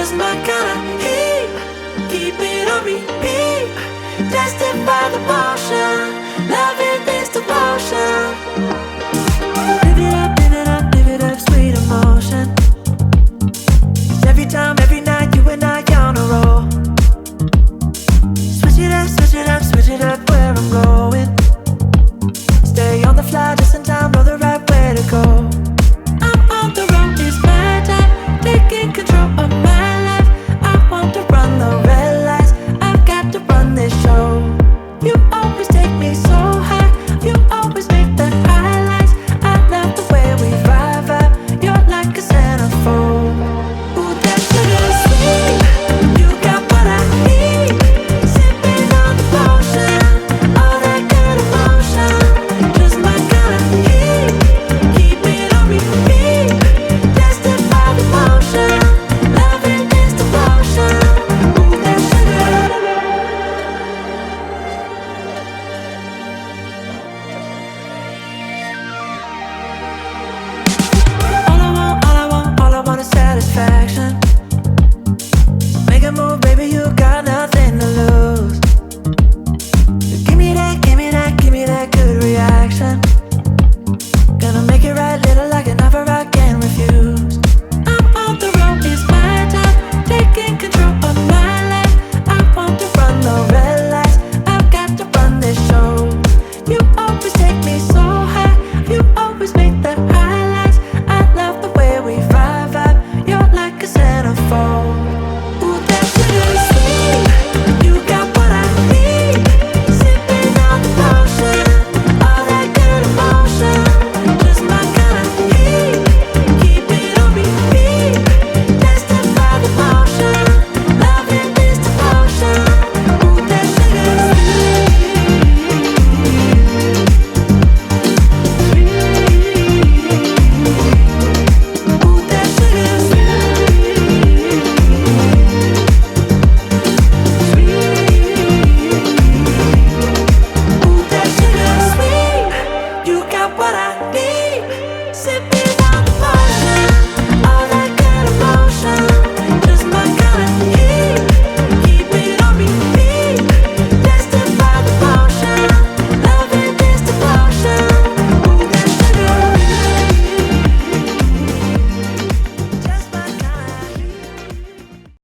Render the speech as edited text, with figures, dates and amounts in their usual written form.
just my kind of heat. Keep it on repeat. Tested by the motion. Love it, this devotion. Live it up, live it up, live it up, sweet emotion. Every time, every night, you and I on a roll. Switch it up, switch it up, switch it up where I'm going. Stay on the fly just in time, know the right way to go. I'm on the road, it's my time, taking control of my life. I want to run the red lights, I've got to run this show. You always take me so high, you always make the highlights. I love the way we vibe, you're like a centerfold. Ooh, that sugar sweet, you got what I need. Sipping on the potion, all that good emotion. Just my kind of heat, keep it on repeat. Tested by the motion, loving is devotion. Ooh, that sugar. All I want is satisfaction.